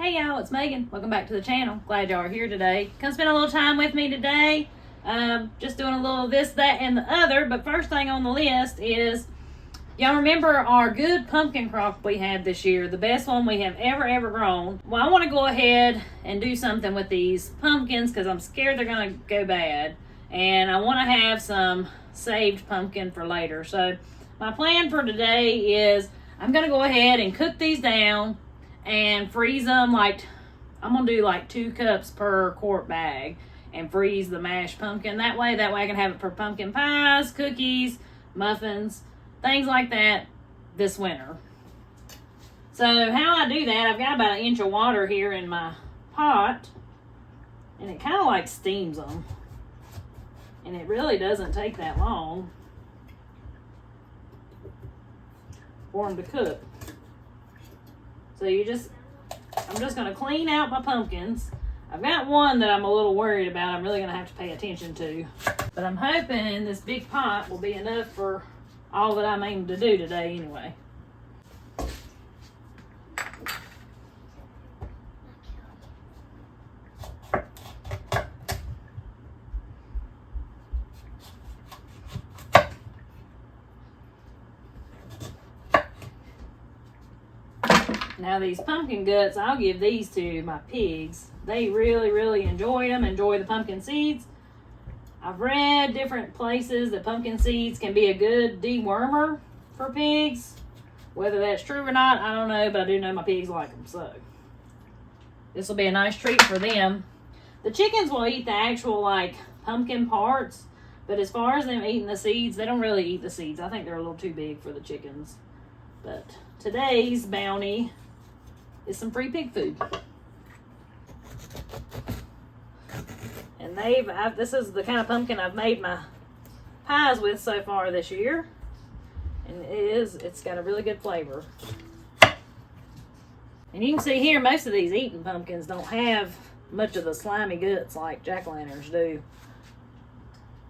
Hey y'all, it's Megan. Welcome back to the channel. Glad y'all are here today. Come spend a little time with me today. Just doing a little this, that, and the other. But first thing on the list is, y'all remember our good pumpkin crop we had this year, the best one we have ever grown. Well, I want to go ahead and do something with these pumpkins because I'm scared they're going to go bad. And I want to have some saved pumpkin for later. So my plan for today is I'm going to go ahead and cook these down and freeze them. Like, I'm going to do like 2 cups per quart bag and freeze the mashed pumpkin. That way I can have it for pumpkin pies, cookies, muffins, things like that this winter. So how I do that, I've got about 1 inch of water here in my pot, and it kind of like steams them. And it really doesn't take that long for them to cook. So I'm just going to clean out my pumpkins. I've got one that I'm a little worried about. I'm really going to have to pay attention to. But I'm hoping this big pot will be enough for all that I'm aiming to do today anyway. Now these pumpkin guts, I'll give these to my pigs. They really enjoy them, enjoy the pumpkin seeds. I've read different places that pumpkin seeds can be a good dewormer for pigs. Whether that's true or not, I don't know, but I do know my pigs like them, so this will be a nice treat for them. The chickens will eat the actual like pumpkin parts, but as far as them eating the seeds, they don't really eat the seeds. I think they're a little too big for the chickens. But today's bounty is some free pig food. And this is the kind of pumpkin I've made my pies with so far this year. And it's got a really good flavor. And you can see here, most of these eating pumpkins don't have much of the slimy guts like jack-o'-lanterns do.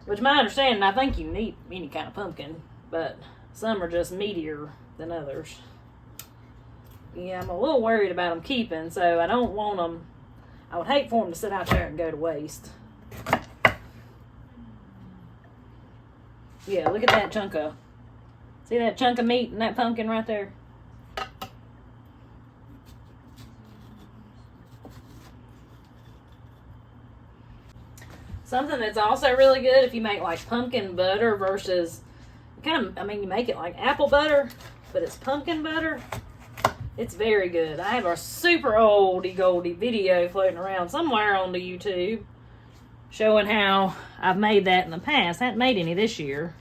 Which my understanding, I think you can eat any kind of pumpkin, but some are just meatier than others. Yeah, I'm a little worried about them keeping, so I don't want them. I would hate for them to sit out there and go to waste. Yeah, look at that chunk of, see that chunk of meat in that pumpkin right there? Something that's also really good if you make like pumpkin butter versus, you make it like apple butter, but it's pumpkin butter. It's very good. I have a super oldie-goldie video floating around somewhere on the YouTube showing how I've made that in the past. I haven't made any this year.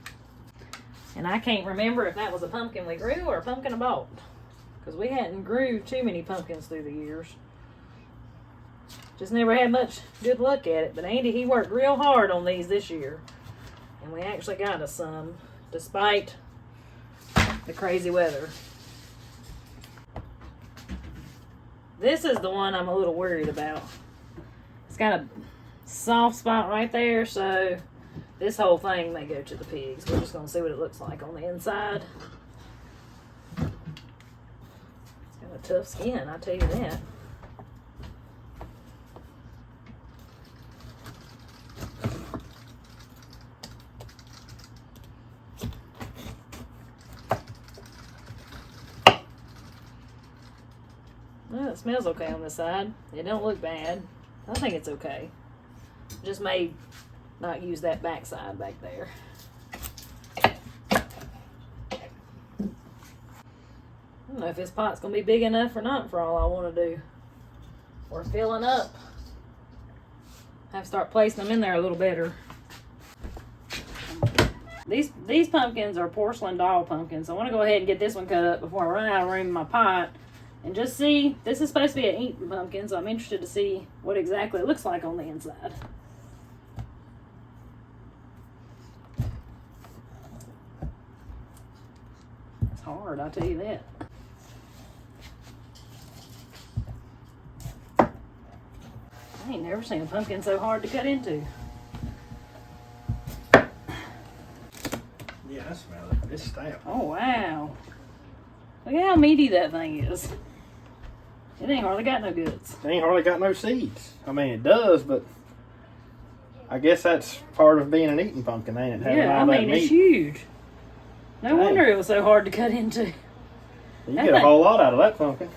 And I can't remember if that was a pumpkin we grew or a pumpkin I bought, because we hadn't grew too many pumpkins through the years. Just never had much good luck at it. But Andy, he worked real hard on these this year. And we actually got us some, despite the crazy weather. This is the one I'm a little worried about. It's got a soft spot right there, so this whole thing may go to the pigs. We're just going to see what it looks like on the inside. It's got a tough skin, I'll tell you that. Well, it smells okay on this side. It don't look bad. I think it's okay. Just may not use that back side back there. I don't know if this pot's going to be big enough or not for all I want to do. We're filling up. I have to start placing them in there a little better. These pumpkins are porcelain doll pumpkins. So I want to go ahead and get this one cut up before I run out of room in my pot. And just see, this is supposed to be an eating pumpkin, so I'm interested to see what exactly it looks like on the inside. It's hard, I'll tell you that. I ain't never seen a pumpkin so hard to cut into. Yeah, I smell it. It's stout. Oh, wow. Look at how meaty that thing is. It ain't hardly got no goods. It ain't hardly got no seeds. I mean, it does, but I guess that's part of being an eating pumpkin, ain't it? Yeah, I mean, it's huge. No wonder it was so hard to cut into. You get a whole lot out of that pumpkin.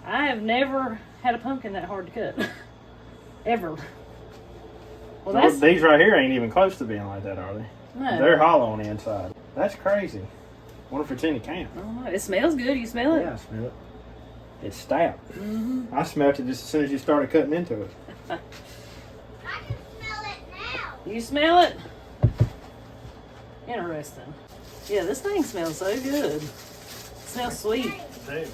I have never had a pumpkin that hard to cut. Ever. Well, So these right here ain't even close to being like that, are they? No. They're hollow on the inside. That's crazy. Wonder if it's any camp. I don't know. It smells good. You smell it? Yeah, I smell it. It's stout. Mm-hmm. I smelled it just as soon as you started cutting into it. I can smell it now. You smell it? Interesting. Yeah, this thing smells so good. It smells sweet. Hey.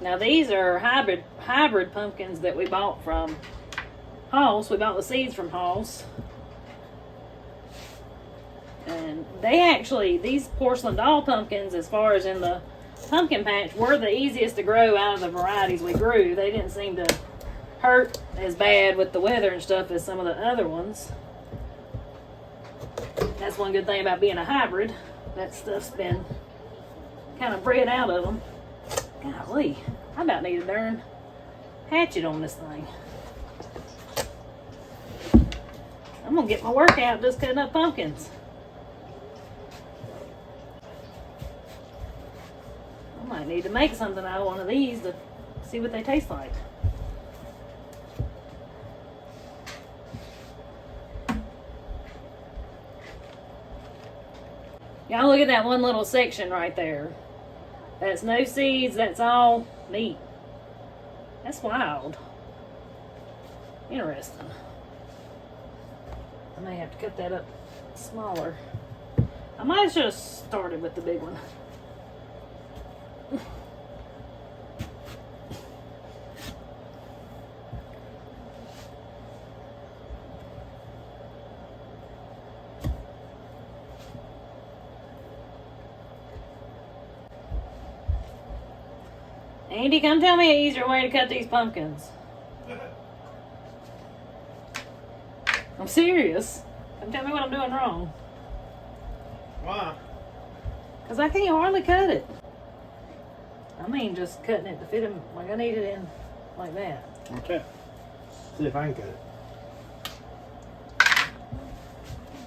Now these are hybrid pumpkins that we bought from House. We bought the seeds from House. And these porcelain doll pumpkins, as far as in the pumpkin patch, were the easiest to grow out of the varieties we grew. They didn't seem to hurt as bad with the weather and stuff as some of the other ones. That's one good thing about being a hybrid. That stuff's been kind of bred out of them. Golly, I about need a darn hatchet on this thing. I'm gonna get my workout just cutting up pumpkins. I might need to make something out of one of these to see what they taste like. Y'all look at that one little section right there. That's no seeds, that's all meat. That's wild. Interesting. I may have to cut that up smaller. I might have should have started with the big one. Andy, come tell me an easier way to cut these pumpkins. I'm serious. Come tell me what I'm doing wrong. Why? Because I can't hardly cut it. I mean, just cutting it to fit them like I need it in like that. Okay. See if I can cut it.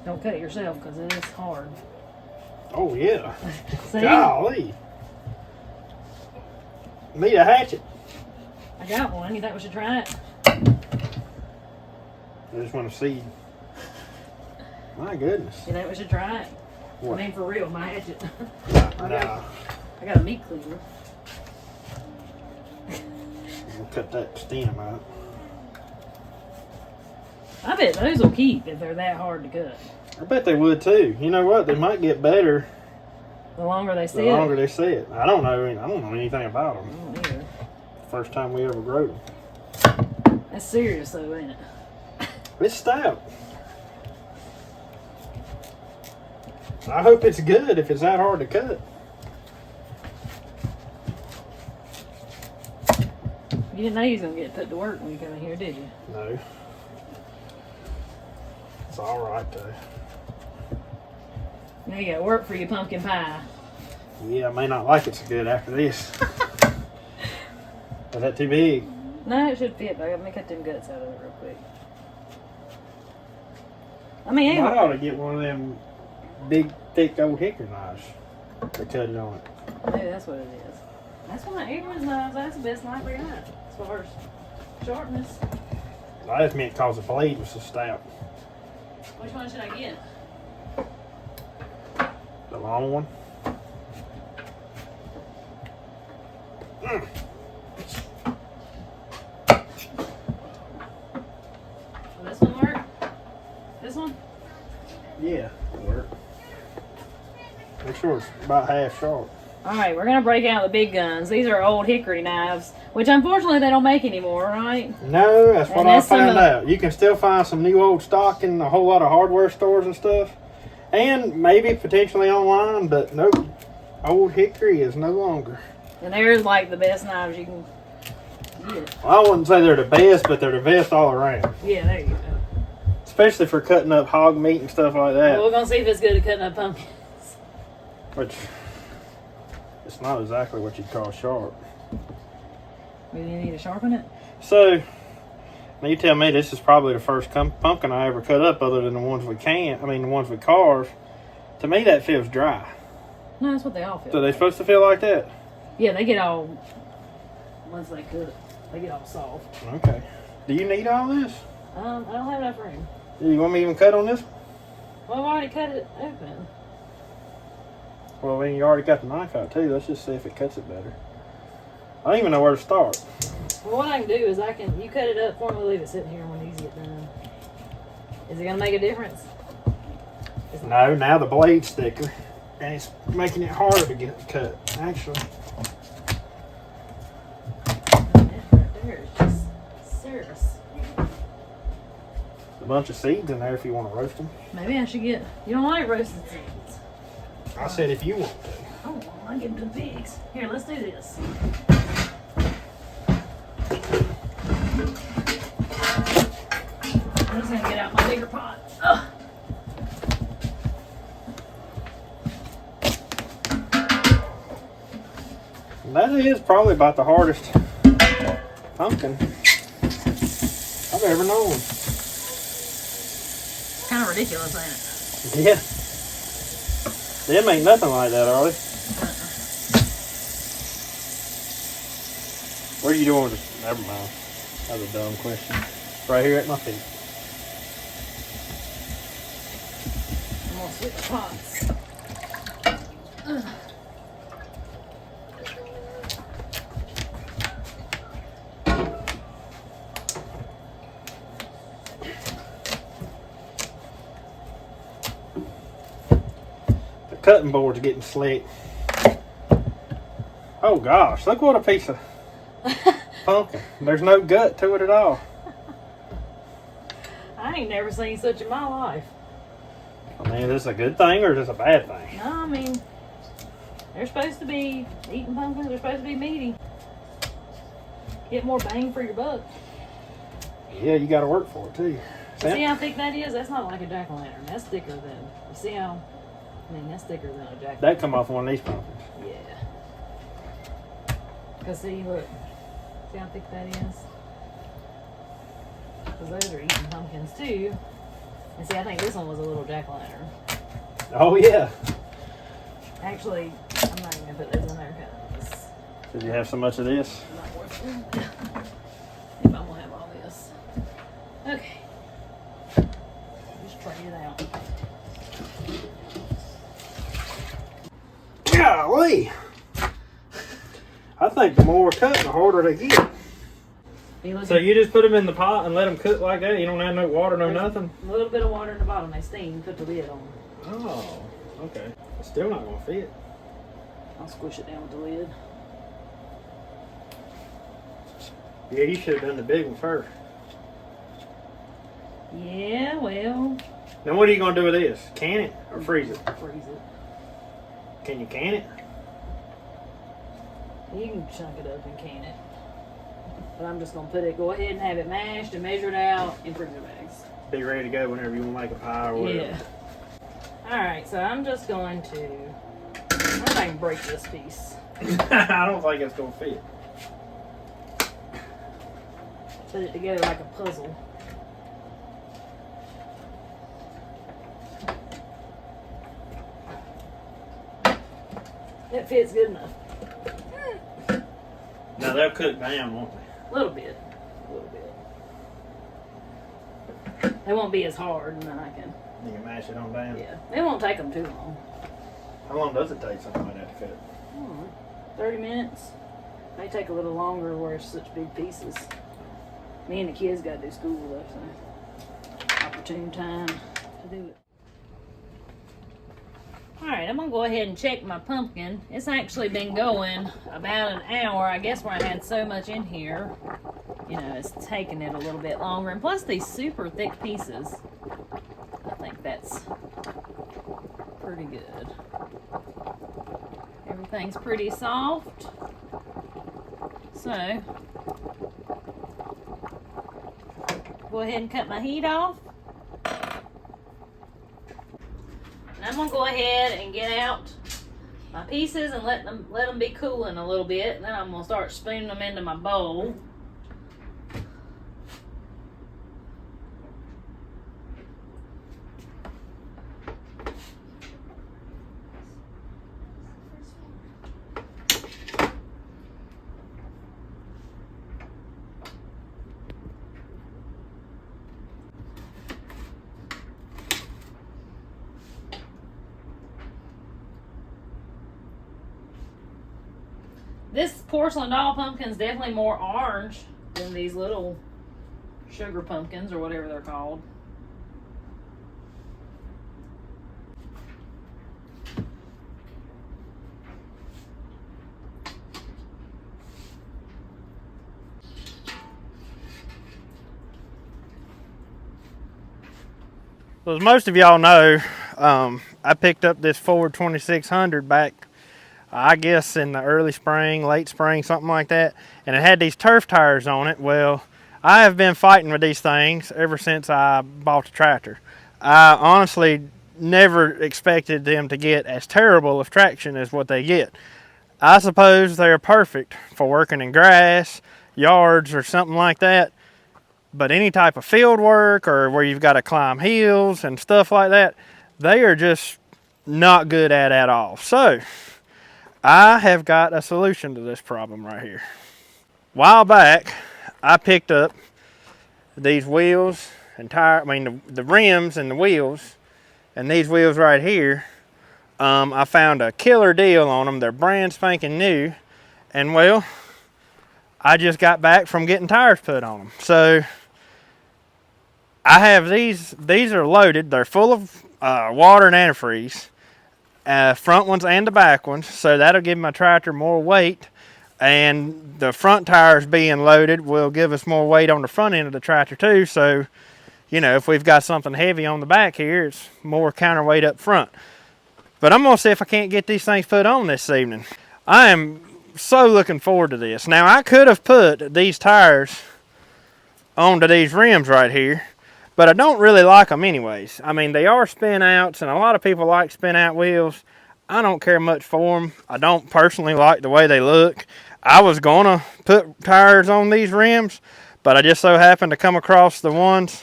Don't cut it yourself because it is hard. Oh, yeah. See? Golly. Need a hatchet. I got one. You think we should try it? I just want to see. My goodness. You think we should try it? What? I mean, for real, my hatchet. Nah. I got a meat cleaver. We'll cut that stem out. I bet those will keep if they're that hard to cut. I bet they would too. You know what? They might get better The longer they sit. the longer they sit. I don't know anything about them. I don't either. First time we ever grew them. That's serious though, ain't it? It's stout. I hope it's good if it's that hard to cut. You didn't know you was going to get put to work when you come in here, did you? No. It's alright though. Now you got to work for your pumpkin pie. Yeah, I may not like it so good after this. Is that too big? No, it should fit, but let me cut them guts out of it real quick. I mean, I ought to get one of them big, thick old hickory knives to cut it on it. maybe that's what it is. That's why everyone's knives, that's the best knife we got as far as sharpness. I just meant because the blade was so stout. Which one should I get? The long one. Will this one work? This one? Yeah, it'll work. Make sure it's about half sharp. Alright, we're going to break out the big guns. These are old hickory knives, which unfortunately they don't make anymore, right? No, that's what And I that's some found of- out. You can still find some new old stock in a whole lot of hardware stores and stuff. And maybe potentially online, but nope. Old hickory is no longer. And they're like the best knives you can get. Well, I wouldn't say they're the best, but they're the best all around. Yeah, there you go. Especially for cutting up hog meat and stuff like that. Well, we're going to see if it's good at cutting up pumpkins. Which, It's not exactly what you'd call sharp. We need to sharpen it. So, now you tell me this is probably the first pumpkin I ever cut up other than the ones we the ones we carve. To me, that feels dry. No, that's what they all feel. So they supposed to feel like that? Yeah, they get all, once they cook, they get all soft. Okay. Do you need all this? I don't have enough room. You want me to even cut on this? Well, I've already cut it open. Well, then you already got the knife out too. Let's just see if it cuts it better. I don't even know where to start. Well, what I can do is you cut it up for me, leave it sitting here when these get done. Is it going to make a difference? No, now the blade's thicker. And it's making it harder to get it cut, actually. That right there is just serious. A bunch of seeds in there if you want to roast them. Maybe I should get, you don't like roasted seeds. I said if you want to. Oh, I'll give them to the pigs. Here, let's do this. I'm just going to get out my bigger pot. Ugh. That is probably about the hardest pumpkin I've ever known. It's kind of ridiculous, ain't it? Yeah. Them ain't nothing like that, are they? What are you doing with this? Never mind. That was a dumb question. Right here at my feet. I'm going to switch pots. Ugh. Cutting board's getting slick. Oh gosh, look what a piece of pumpkin. There's no gut to it at all. I ain't never seen such in my life. I mean, is this a good thing or is this a bad thing? No, I mean, they're supposed to be eating pumpkins. They're supposed to be meaty. Get more bang for your buck. Yeah, you gotta work for it too. See how thick that is? That's not like a jack-o'-lantern. That's thicker than, you see how, I mean, that's thicker than a jack-o'-lantern. That come off one of these pumpkins. Yeah. Cause see, look, see how thick that is? Cause those are eating pumpkins too. And see, I think this one was a little jack-o'-lantern. Oh yeah. Actually, I'm not even gonna put those in there because Did you have so much of this? it's not worth it. If I'm gonna have all this. Okay. Just try it out. Golly! I think the more cut, the harder they get. So you just put them in the pot and let them cook like that? You don't add no water, no nothing? A little bit of water in the bottom. They steam. Put the lid on. Oh, okay. It's still not going to fit. I'll squish it down with the lid. Yeah, you should have done the big one first. Yeah, well. Then what are you going to do with this? Can it or freeze it? Freeze it. Can you can it? You can chunk it up and can it. But I'm just going to go ahead and have it mashed and measured out in freezer bags. Be ready to go whenever you want to make a pie or whatever. Yeah. Alright, so I'm just going to, I don't think I can break this piece. I don't think it's going to fit. Put it together like a puzzle. It fits good enough. Now they'll cook down, won't they? A little bit. A little bit. They won't be as hard, and then I can, You can mash it on down. yeah. It won't take them too long. How long does it take something like that to cook? 30 minutes. May take a little longer where it's such big pieces. Me and the kids got to do school though, so opportune time to do it. Alright, I'm going to go ahead and check my pumpkin. It's actually been going about an hour. I guess where I had so much in here, you know, it's taking it a little bit longer. And plus these super thick pieces, I think that's pretty good. Everything's pretty soft. So, go ahead and cut my heat off. And I'm going to go ahead and get out my pieces and let them be cooling a little bit. And then I'm gonna start spooning them into my bowl. This porcelain doll pumpkin is definitely more orange than these little sugar pumpkins or whatever they're called. So as most of y'all know, I picked up this Ford 2600 back, I guess in the early spring, late spring, something like that. And it had these turf tires on it. Well, I have been fighting with these things ever since I bought the tractor. I honestly never expected them to get as terrible of traction as what they get. I suppose they're perfect for working in grass, yards, or something like that. But any type of field work or where you've got to climb hills and stuff like that, they are just not good at all. So I have got a solution to this problem right here. A while back, I picked up these wheels and the rims and the wheels, and these wheels right here. I found a killer deal on them. They're brand spanking new, and well, I just got back from getting tires put on them. So I have these are loaded. They're full of water and antifreeze. Front ones and the back ones, so that'll give my tractor more weight, and the front tires being loaded will give us more weight on the front end of the tractor too. So, you know, if we've got something heavy on the back here, it's more counterweight up front. But I'm gonna see if I can't get these things put on this evening. I am so looking forward to this. Now, I could have put these tires onto these rims right here, but I don't really like them anyways. I mean, they are spin outs, and a lot of people like spin out wheels. I don't care much for them. I don't personally like the way they look. I was gonna put tires on these rims, but I just so happened to come across the ones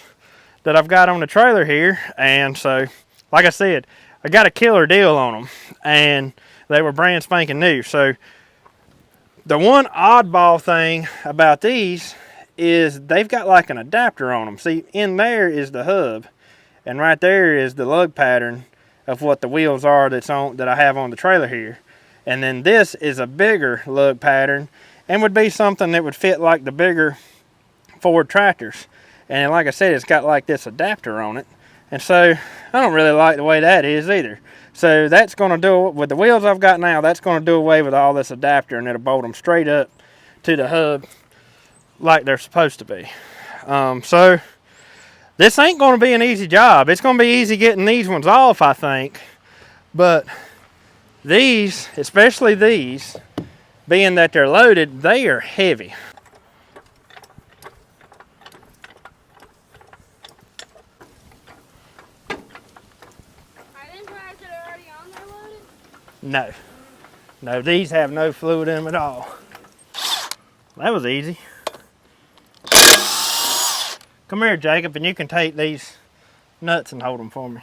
that I've got on the trailer here. And so, like I said, I got a killer deal on them, and they were brand spanking new. So the one oddball thing about these is they've got like an adapter on them. See, in there is the hub, and right there is the lug pattern of what the wheels are that I have on the trailer here. And then this is a bigger lug pattern and would be something that would fit like the bigger Ford tractors. And like I said, it's got like this adapter on it, and so I don't really like the way that is either. So that's going to do, with the wheels I've got now, that's going to do away with all this adapter, and it'll bolt them straight up to the hub like they're supposed to be. So this ain't going to be an easy job. It's going to be easy getting these ones off, I think. But these, especially these, being that they're loaded, they are heavy. Are them tires that are already on there loaded? No. No, these have no fluid in them at all. That was easy. Come here, Jacob, and you can take these nuts and hold them for me.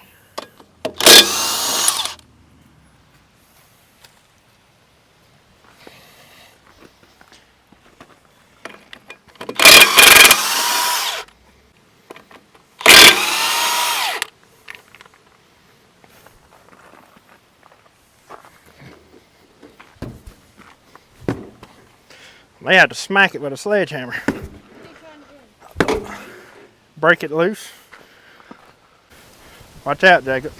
They have to smack it with a sledgehammer. Break it loose. Watch out, Jacob.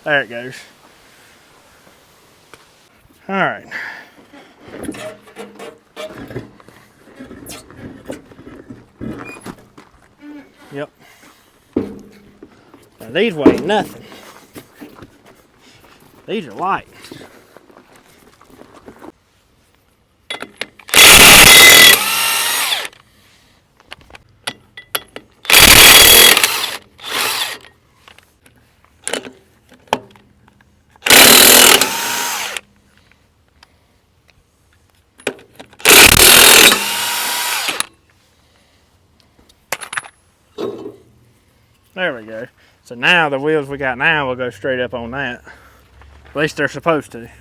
There it goes. All right. Yep. Now these weigh nothing. These are light. There we go. So now the wheels we got now will go straight up on that. At least they're supposed to.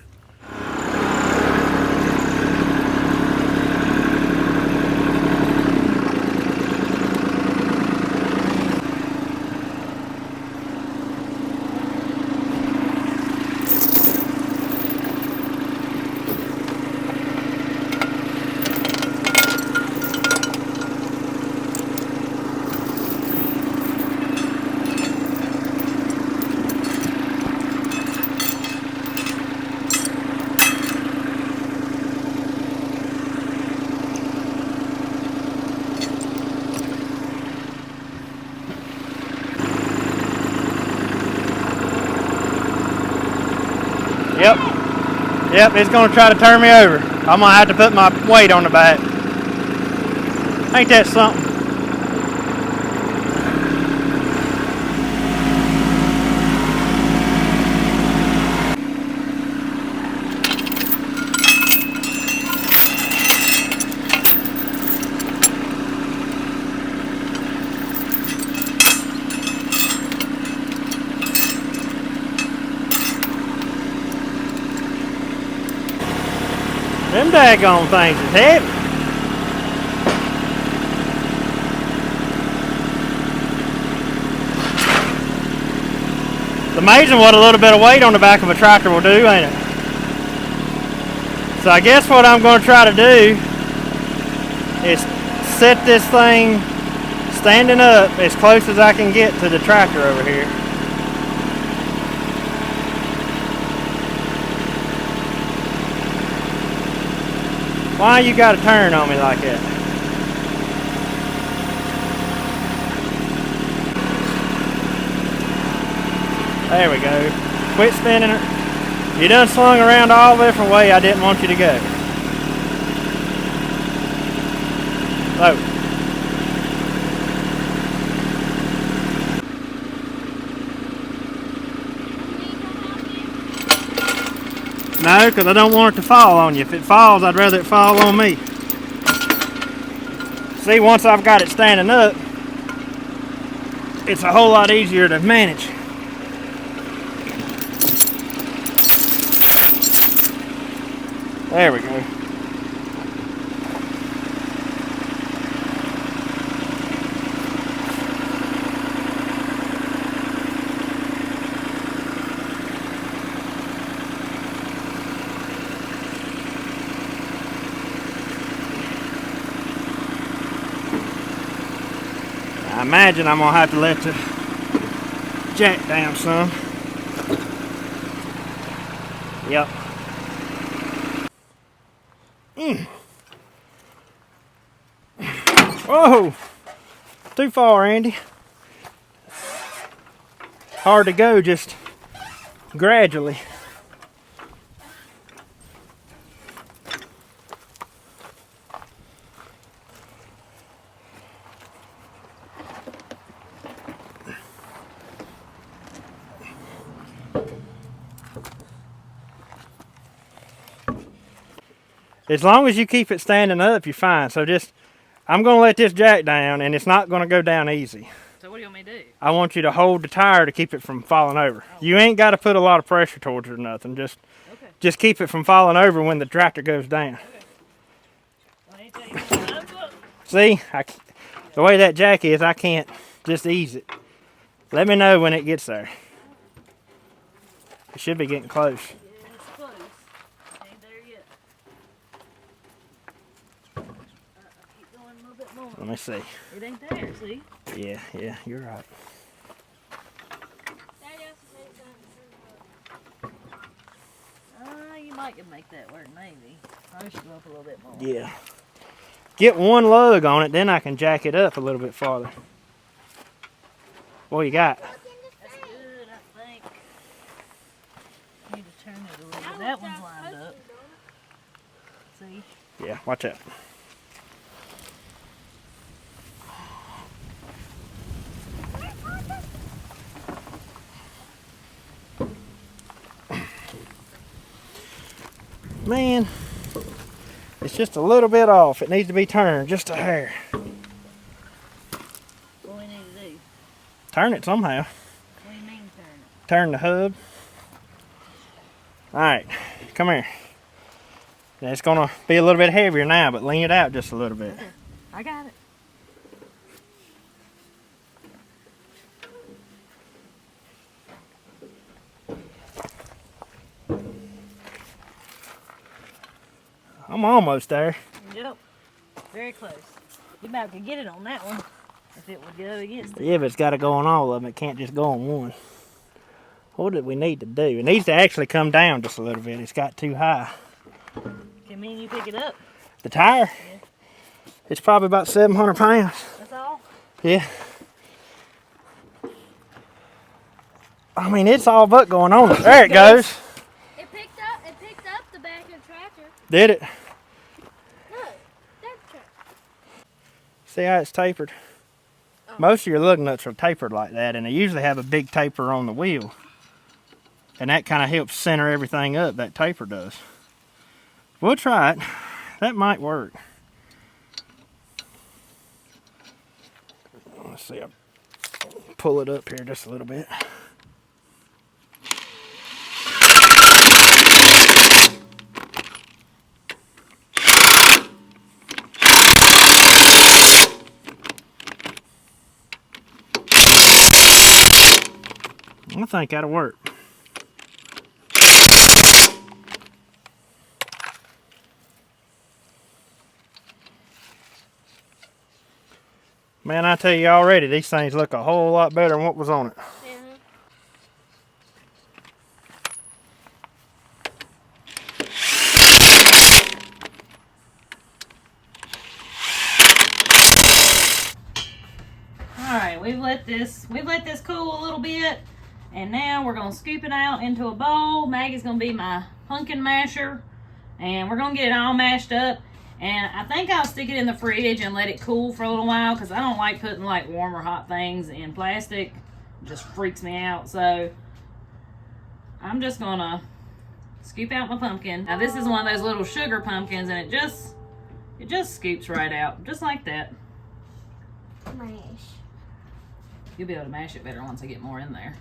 Yep, it's gonna try to turn me over. I'm gonna have to put my weight on the back. Ain't that something? Them daggone things is heavy. It's amazing what a little bit of weight on the back of a tractor will do, ain't it? So I guess what I'm going to try to do is set this thing standing up as close as I can get to the tractor over here. Why you gotta turn on me like that? There we go. Quit spinning her. You done slung around all the different way I didn't want you to go. Oh. No, because I don't want it to fall on you. If it falls, I'd rather it fall on me. See, once I've got it standing up, it's a whole lot easier to manage. There we go. I imagine I'm gonna have to let the jack down some. Yep. Oh, too far, Andy. Hard to go just gradually. As long as you keep it standing up, you're fine. So just, I'm going to let this jack down, and it's not going to go down easy. So what do you want me to do? I want you to hold the tire to keep it from falling over. Oh. You ain't got to put a lot of pressure towards it or nothing. Just keep it from falling over when the tractor goes down. Okay. See, the way that jack is, I can't just ease it. Let me know when it gets there. It should be getting close. Let me see. It ain't there, see? Yeah, you're right. You might can make that work, maybe. I should go up a little bit more. Yeah. Get one lug on it, then I can jack it up a little bit farther. What you got? That's good, I think. Need to turn it a little bit. That one's lined up. See? Yeah, watch out. Man, it's just a little bit off. It needs to be turned just a hair. What we need to do? Turn it somehow. What do you mean turn it? Turn the hub. Alright, come here. Now it's gonna be a little bit heavier now, but lean it out just a little bit. Okay. I got it. I'm almost there. Yep. Very close. You about could get it on that one if it would go against it. Yeah, but it's got to go on all of them. It can't just go on one. What do we need to do? It needs to actually come down just a little bit. It's got too high. Can me and you pick it up? The tire? Yeah. It's probably about 700 pounds. That's all? Yeah. I mean, it's all but going on. There it goes. It picked up the back of the tractor. Did it? Look, that tractor. See how it's tapered? Oh. Most of your lug nuts are tapered like that, and they usually have a big taper on the wheel. And that kind of helps center everything up, that taper does. We'll try it. That might work. Let's see, I'll pull it up here just a little bit. I think that'll work. Man, I tell you already, these things look a whole lot better than what was on it. Alright, we've let this cool a little bit, and now we're gonna scoop it out into a bowl. Maggie's gonna be my pumpkin masher, and we're gonna get it all mashed up. And I think I'll stick it in the fridge and let it cool for a little while, because I don't like putting like warm or hot things in plastic. It just freaks me out. So I'm just gonna scoop out my pumpkin. Now this is one of those little sugar pumpkins, and it just scoops right out, just like that. Mash. You'll be able to mash it better once I get more in there.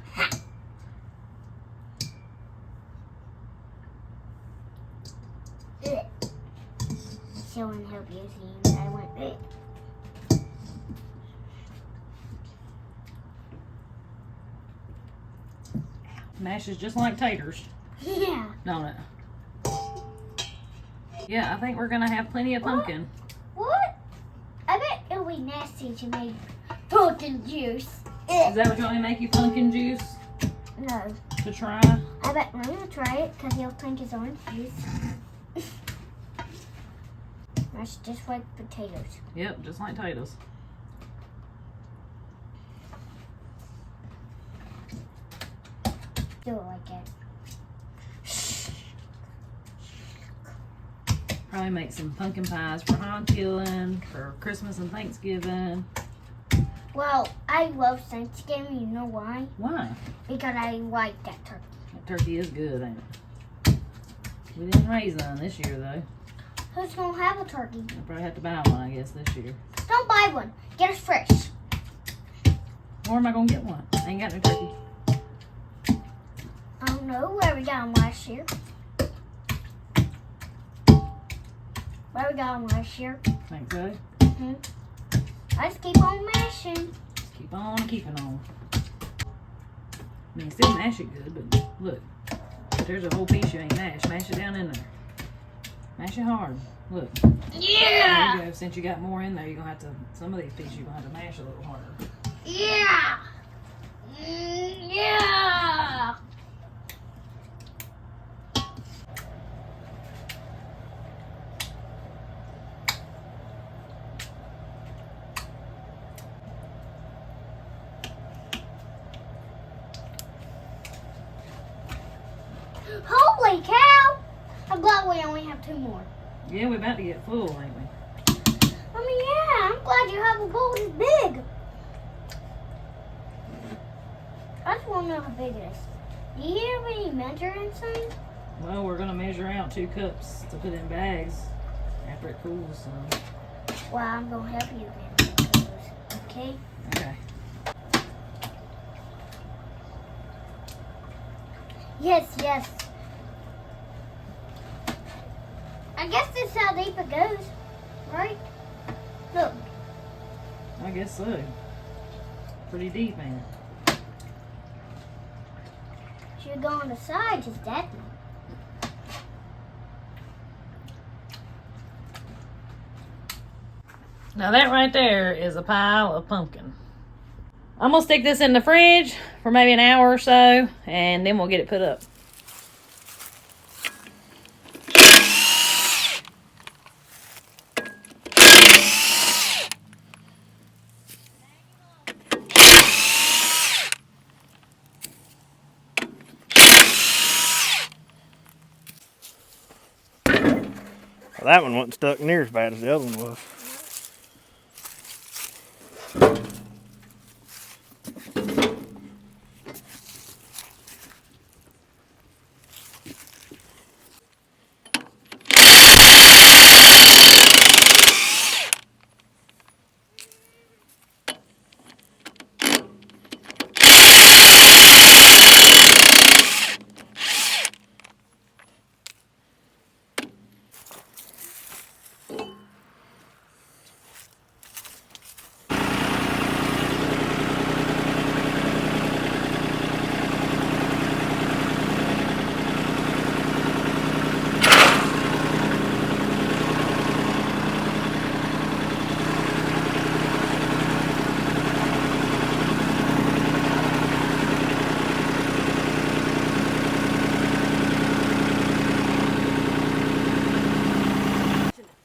Showing how beauty I went big. Mashes just like taters, Yeah. don't it? Yeah, I think we're gonna have plenty of pumpkin. What? I bet it'll be nasty to make pumpkin juice. Is that what you want me to make you, pumpkin juice No. to try? I bet Ryan will try it because he'll think it's orange juice. That's just like potatoes. Yep, just like taters. Do it like that. Probably make some pumpkin pies for hog killing, for Christmas and Thanksgiving. Well, I love Thanksgiving. You know why? Why? Because I like that turkey. That turkey is good, ain't it? We didn't raise none this year, though. Who's gonna have a turkey? I'll probably have to buy one, I guess, this year. Don't buy one. Get it fresh. Or am I gonna get one? I ain't got no turkey. I don't know where we got them last year. Where we got them last year. Think so? Mm-hmm. I just keep on mashing. Just keep on keeping on. I mean, still mash it good, but look. There's a whole piece you ain't mashed. Mash it down in there. Mash it hard. Look. Yeah! There you go. Since you got more in there, you're going to have to, some of these pieces you're going to have to mash a little harder. Yeah! Yeah! Holy cow! I'm glad we only have 2 more. Yeah, we're about to get full, ain't we? I mean, yeah, I'm glad you have a bowl this big. I just want to know how big it is. Do you hear me measuring something? Well, we're going to measure out 2 cups to put in bags after it cools some. Well, I'm going to help you then. Okay? Okay. Yes, yes. I guess this is how deep it goes, right? Look. I guess so. Pretty deep, man. Should go on the side, just that deep. Now that right there is a pile of pumpkin. I'm gonna stick this in the fridge for maybe an hour or so, and then we'll get it put up. Well, that one wasn't stuck near as bad as the other one was.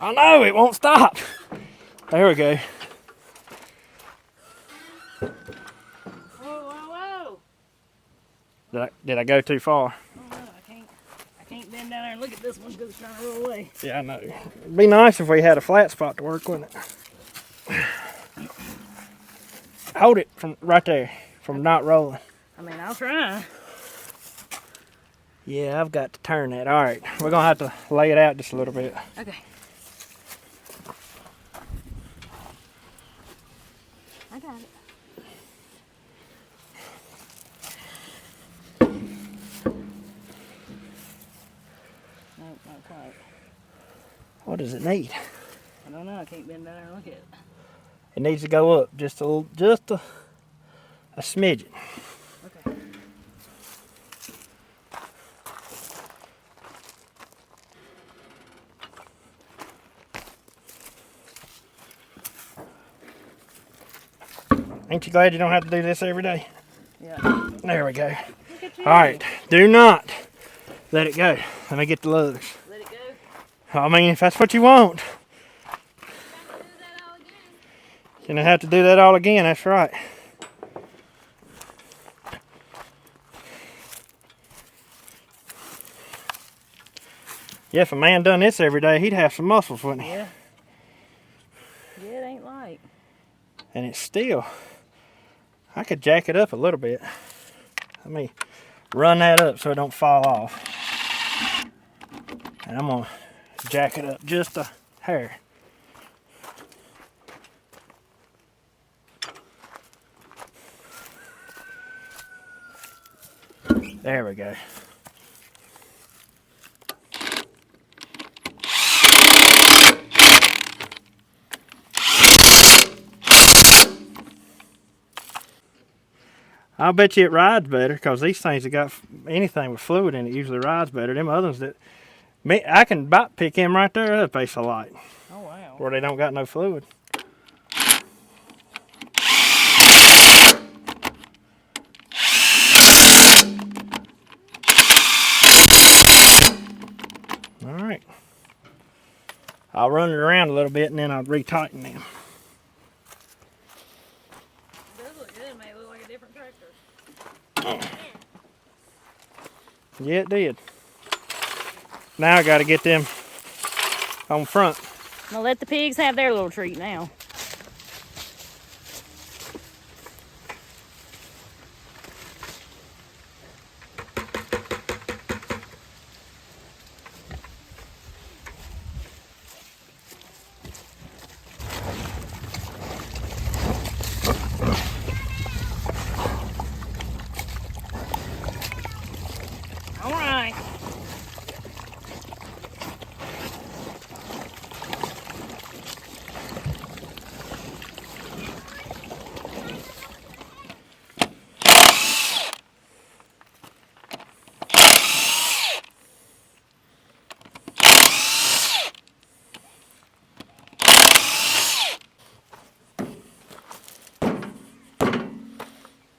I know, it won't stop. There we go. Whoa, whoa, whoa. Did I go too far? Oh no, I can't bend down there and look at this one because it's trying to roll away. Yeah, I know. It'd be nice if we had a flat spot to work, wouldn't it? Hold it from right there, from not rolling. I mean, I'll try. Yeah, I've got to turn that. All right, we're gonna have to lay it out just a little bit. Okay. I got it. Nope, not quite. What does it need? I don't know. I can't bend down there and look at it. It needs to go up just a little, just a smidgen. Okay. Ain't you glad you don't have to do this every day? Yeah. There we go. Look at you. All right, do not let it go. Let me get the lugs. Let it go. I mean, if that's what you want. You're gonna have to do that all again, that's right. Yeah, if a man done this every day, he'd have some muscles, wouldn't he? Yeah. Yeah, it ain't light. And it's still, I could jack it up a little bit. Let me run that up so it don't fall off. And I'm gonna jack it up just a hair. There we go. I'll bet you it rides better because these things that got anything with fluid in it usually rides better. Them others that, I can about pick them right there up, they so light. Oh, wow. Where they don't got no fluid. All right. I'll run it around a little bit and then I'll retighten them. It does look good. It may look like a different tractor. Yeah, it did. Now I got to get them on front. I'm gonna let the pigs have their little treat now.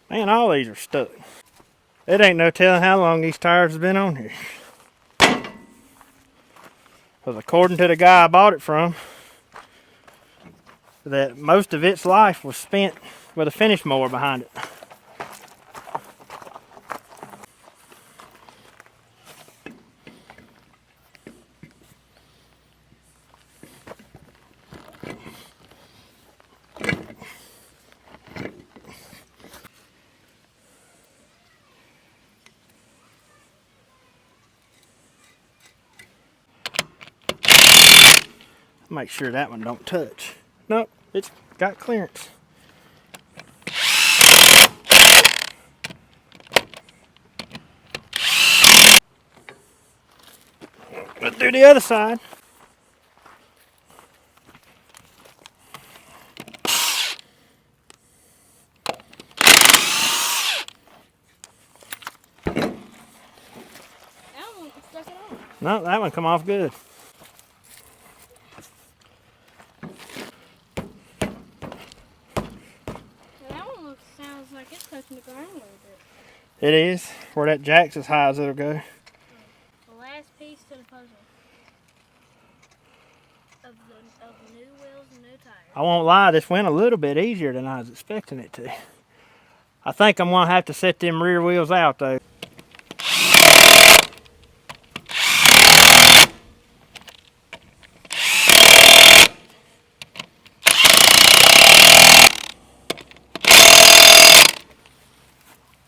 Man, all these are stuck. It ain't no telling how long these tires have been on here. Because according to the guy I bought it from, that most of its life was spent with a finish mower behind it. Make sure that one don't touch. Nope, it's got clearance. Let's do the other side. That one stuck it on. No, that one come off good. Sounds like it's touching the ground a little bit. It is. Where that jack's as high as it'll go. The last piece to the puzzle of the new wheels and new tires. I won't lie, this went a little bit easier than I was expecting it to. I think I'm gonna have to set them rear wheels out though.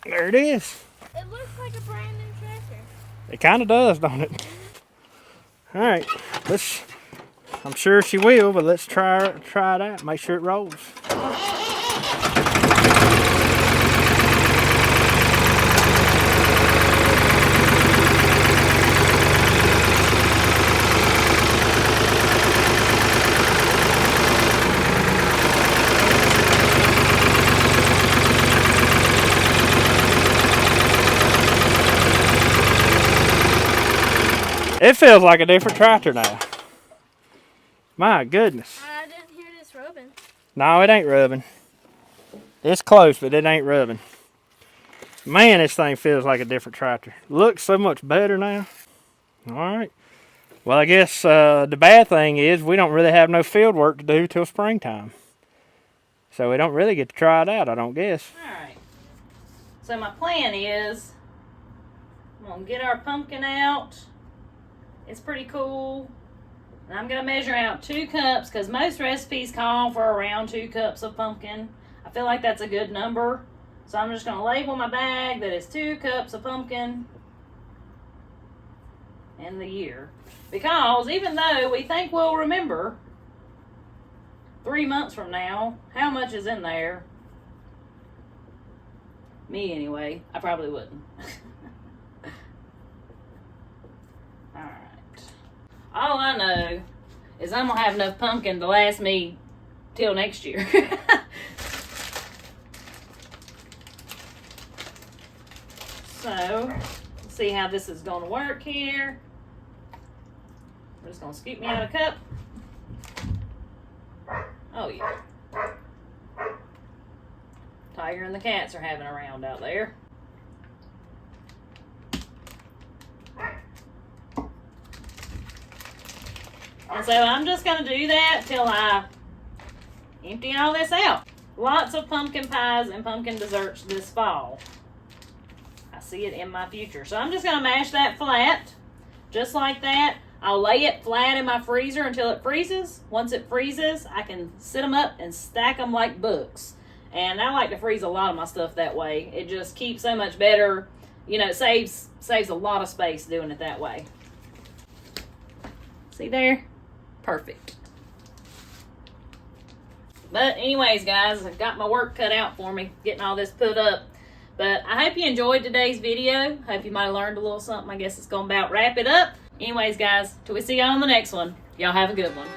There it is. It looks like a brand new tractor. It kind of does, don't it? All right, I'm sure she will, but let's try it out. Make sure it rolls. It feels like a different tractor now. My goodness. I didn't hear this rubbing. No, it ain't rubbing. It's close, but it ain't rubbing. Man, this thing feels like a different tractor. Looks so much better now. All right. Well, I guess the bad thing is we don't really have no field work to do till springtime. So we don't really get to try it out, I don't guess. All right. So my plan is I'm going to get our pumpkin out. It's pretty cool. And I'm going to measure out 2 cups because most recipes call for around 2 cups of pumpkin. I feel like that's a good number. So I'm just going to label my bag that it's 2 cups of pumpkin in the year. Because even though we think we'll remember 3 months from now how much is in there, me anyway, I probably wouldn't. Alright. All I know is I'm going to have enough pumpkin to last me till next year. So, let's see how this is going to work here. I'm just going to scoop me out a cup. Oh, yeah. Tiger and the cats are having a round out there. And so I'm just going to do that till I empty all this out. Lots of pumpkin pies and pumpkin desserts this fall. I see it in my future. So I'm just going to mash that flat, just like that. I'll lay it flat in my freezer until it freezes. Once it freezes, I can sit them up and stack them like books. And I like to freeze a lot of my stuff that way. It just keeps so much better. You know, it saves a lot of space doing it that way. See there? Perfect. But anyways, guys, I've got my work cut out for me, getting all this put up. But I hope you enjoyed today's video. Hope you might have learned a little something. I guess it's going to about wrap it up. Anyways, guys, till we see y'all on the next one, y'all have a good one.